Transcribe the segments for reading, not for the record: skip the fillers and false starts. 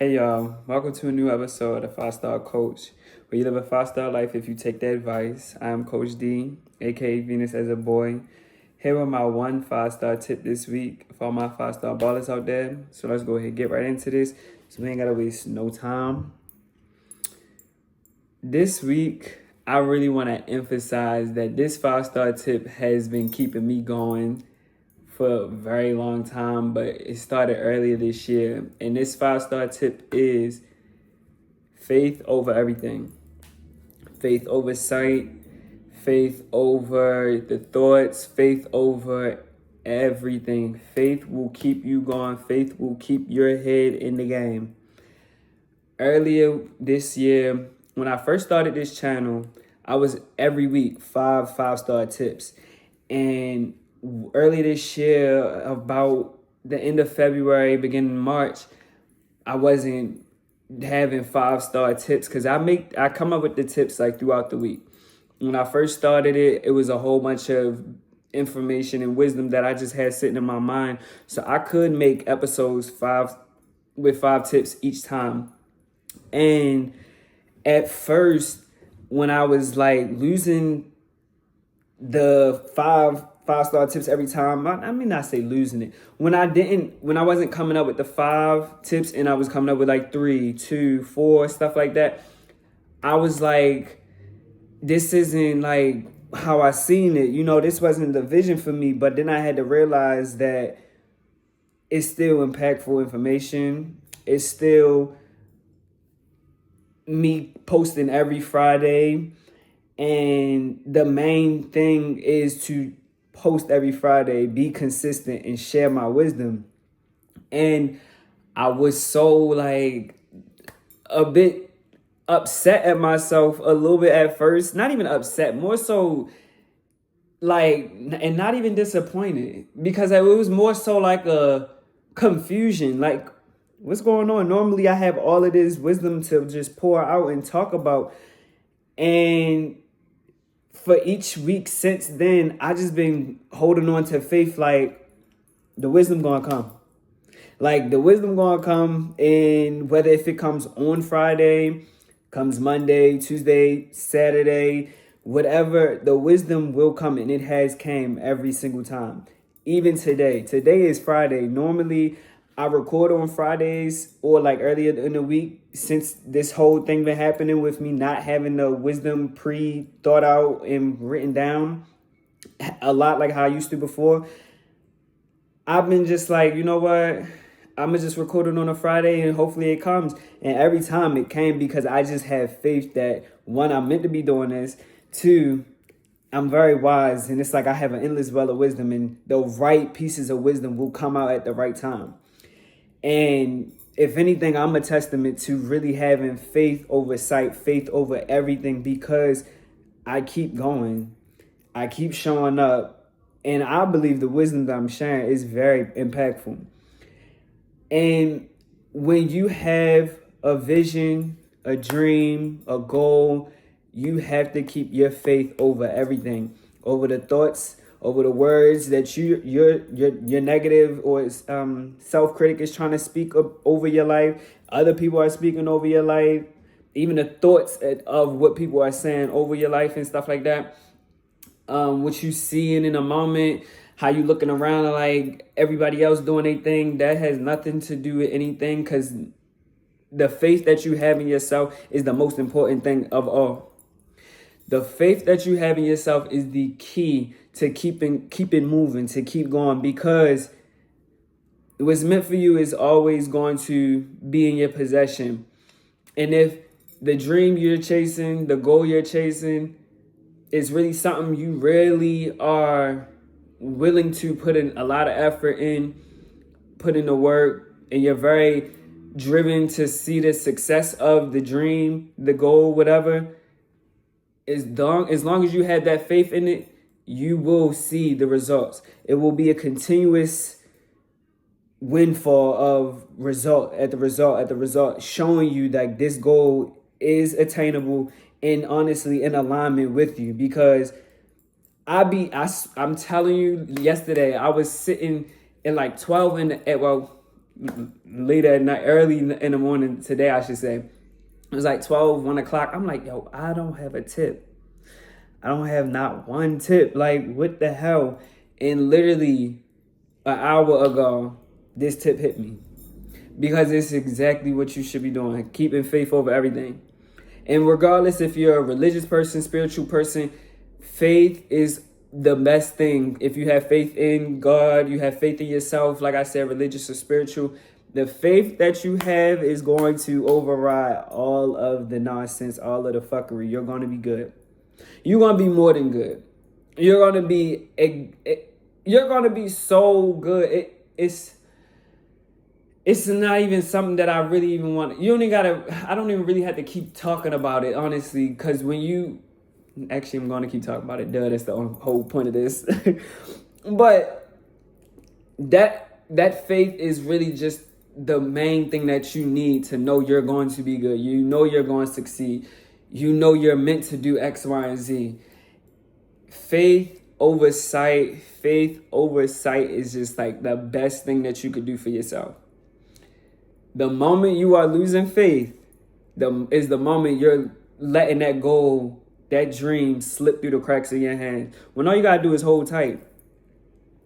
Hey y'all, welcome to a new episode of 5 Star Coach, where you live a 5 star life if you take the advice. I am Coach D, aka Venus as a boy. Here with my 1 5 star tip this week for all my 5 star ballers out there. So let's go ahead and get right into this so we ain't gotta waste no time. This week, I really want to emphasize that this 5 star tip has been keeping me going for a very long time, but it started earlier this year. And this 5 star tip is faith over everything. Faith over sight, faith over the thoughts, faith over everything. Faith will keep you going. Faith will keep your head in the game. Earlier this year, when I first started this channel, I was every week 5 star tips. And early this year, about the end of February, beginning of March, I wasn't having 5 star tips because I come up with the tips like throughout the week. When I first started it, it was a whole bunch of information and wisdom that I just had sitting in my mind. So I could make episodes with 5 tips each time. And at first, when I was like losing the five star tips every time, I mean, not say losing it. When I wasn't coming up with the 5 tips and I was coming up with like 3, 2, 4, stuff like that, I was like, this isn't like how I seen it. This wasn't the vision for me. But then I had to realize that it's still impactful information. It's still me posting every Friday. And the main thing is to post every Friday, be consistent, and share my wisdom. And I was so like a bit upset at myself a little bit at first. Not even upset, more so like, and not even disappointed, because it was more so like a confusion. Like, what's going on? Normally I have all of this wisdom to just pour out and talk about. And for each week since then, I just been holding on to faith, like the wisdom gonna come. Like the wisdom gonna come, and whether if it comes on Friday, comes Monday, Tuesday, Saturday, whatever, the wisdom will come, and it has came every single time. Even today. Today is Friday. Normally, I record on Fridays or like earlier in the week, since this whole thing been happening with me not having the wisdom pre-thought out and written down a lot like how I used to before. I've been just like, you know what? I'm going to just record it on a Friday and hopefully it comes. And every time it came, because I just have faith that, one, I'm meant to be doing this. 2, I'm very wise. And it's like I have an endless well of wisdom, and the right pieces of wisdom will come out at the right time. And if anything, I'm a testament to really having faith over sight, faith over everything, because I keep going. I keep showing up. And I believe the wisdom that I'm sharing is very impactful. And when you have a vision, a dream, a goal, you have to keep your faith over everything, over the thoughts, over the words that your negative or self-critic is trying to speak over your life. Other people are speaking over your life. Even the thoughts of what people are saying over your life and stuff like that. What you seeing in a moment, how you looking around like everybody else doing their thing, that has nothing to do with anything, because the faith that you have in yourself is the most important thing of all. The faith that you have in yourself is the key to keep it moving, to keep going, because what's meant for you is always going to be in your possession. And if the dream you're chasing, the goal you're chasing, is really something you really are willing to put in a lot of effort in, put in the work, and you're very driven to see the success of the dream, the goal, whatever, as long as you have that faith in it, you will see the results. It will be a continuous windfall of result at the result, showing you that this goal is attainable and honestly in alignment with you. Because I'm telling you, yesterday I was sitting at like 12 in the, well, later at night, early in the morning today, I should say. It was like 12, 1 o'clock. I'm like, yo, I don't have a tip. I don't have not one tip. Like, what the hell? And literally an hour ago, this tip hit me. Because it's exactly what you should be doing. Keeping faith over everything. And regardless if you're a religious person, spiritual person, faith is the best thing. If you have faith in God, you have faith in yourself, like I said, religious or spiritual, the faith that you have is going to override all of the nonsense, all of the fuckery. You're going to be good. You're going to be more than good. You're going to be so good. It's not even something that I really even want. I don't even really have to keep talking about it, honestly, because actually, I'm going to keep talking about it. Duh, that's the whole point of this. But that faith is really just the main thing that you need to know you're going to be good. You know you're going to succeed. You know you're meant to do X, Y, and Z. Faith over sight is just like the best thing that you could do for yourself. The moment you are losing faith is the moment you're letting that goal, that dream slip through the cracks of your hands. When all you got to do is hold tight.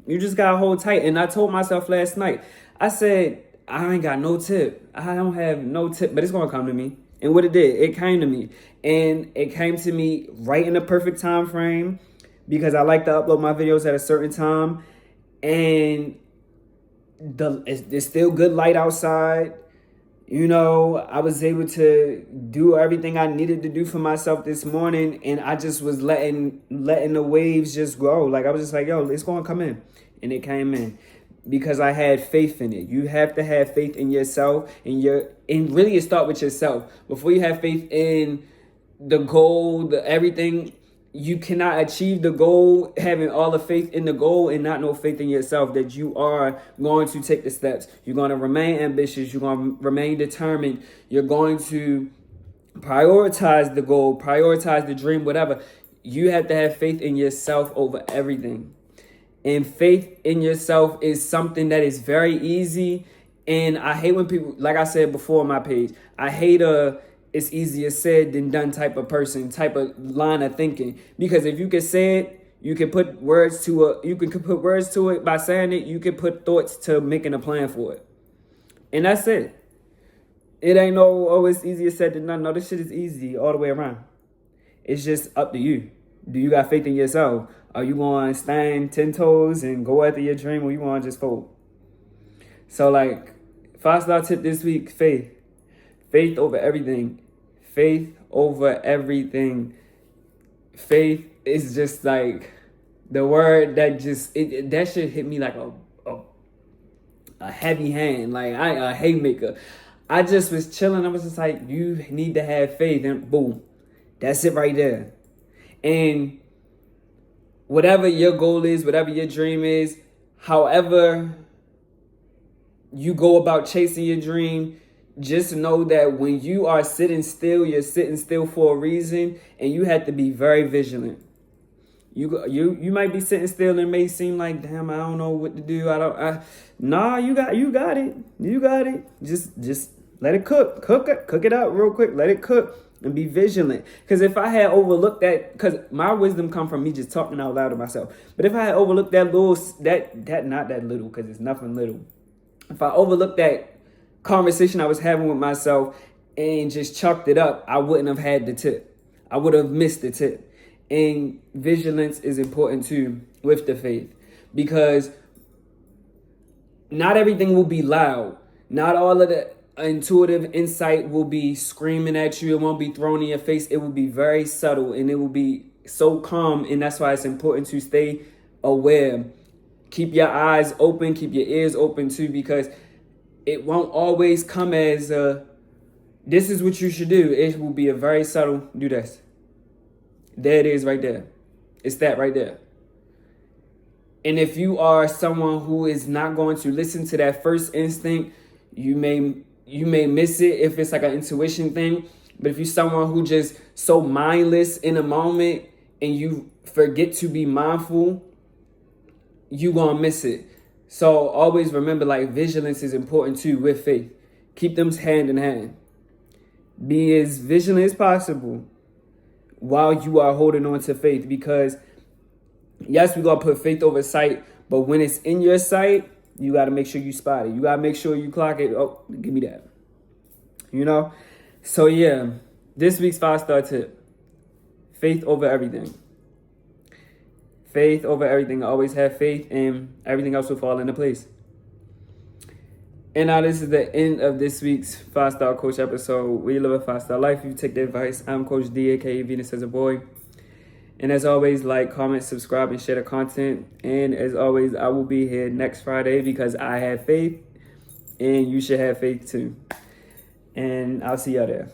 You just got to hold tight. And I told myself last night, I said, I ain't got no tip. I don't have no tip, but it's going to come to me. And what it did, it came to me. And it came to me right in the perfect time frame because I like to upload my videos at a certain time. And it's still good light outside. You know, I was able to do everything I needed to do for myself this morning, and I just was letting the waves just grow. Like I was just like, yo, it's gonna come in. And it came in because I had faith in it. You have to have faith in yourself and really start with yourself. Before you have faith in the goal, everything. You cannot achieve the goal having all the faith in the goal and not no faith in yourself that you are going to take the steps. You're going to remain ambitious. You're going to remain determined. You're going to prioritize the goal, prioritize the dream, whatever. You have to have faith in yourself over everything. And faith in yourself is something that is very easy. And I hate when people, like I said before on my page, I hate it's easier said than done type of person, type of line of thinking. Because if you can say it, you can put words to it by saying it. You can put thoughts to making a plan for it. And that's it. It ain't it's easier said than done. No, this shit is easy all the way around. It's just up to you. Do you got faith in yourself? Are you going to stand 10 toes and go after your dream, or you want to just fold? So like, 5-star tip this week, faith. Faith over everything. Faith over everything. Faith is just like the word that that shit hit me like a heavy hand, like a haymaker. I just was chilling. I was just like, you need to have faith, and boom, that's it right there. And whatever your goal is, whatever your dream is, however you go about chasing your dream, just know that when you are sitting still, you're sitting still for a reason, and you have to be very vigilant. You might be sitting still and it may seem like, damn, I don't know what to do. You got it. You got it. Just let it cook it up real quick. Let it cook and be vigilant. Because if I had overlooked that, because my wisdom come from me just talking out loud to myself. But if I had overlooked that not that little, because it's nothing little. If I overlooked that conversation I was having with myself and just chalked it up, I wouldn't have had the tip. I would have missed the tip. And vigilance is important too with the faith, because not everything will be loud. Not all of the intuitive insight will be screaming at you. It won't be thrown in your face. It will be very subtle, and it will be so calm. And that's why it's important to stay aware. Keep your eyes open, keep your ears open too, because it won't always come as this is what you should do. It will be a very subtle, do this. There it is right there. It's that right there. And if you are someone who is not going to listen to that first instinct, you may miss it if it's like an intuition thing. But if you're someone who just so mindless in a moment and you forget to be mindful, you gonna miss it. So always remember, like, vigilance is important too with faith. Keep them hand in hand. Be as vigilant as possible while you are holding on to faith, because yes, we're going to put faith over sight, but when it's in your sight, you got to make sure you spot it. You got to make sure you clock it. Oh, give me that. You know? So yeah, this week's 5-star tip: faith over everything. Faith over everything. Always have faith, and everything else will fall into place. And now this is the end of this week's 5-star Coach episode. We live a 5-star life. You take the advice. I'm Coach D, aka Venus as a boy. And as always, like, comment, subscribe, and share the content. And as always, I will be here next Friday because I have faith, and you should have faith too. And I'll see y'all there.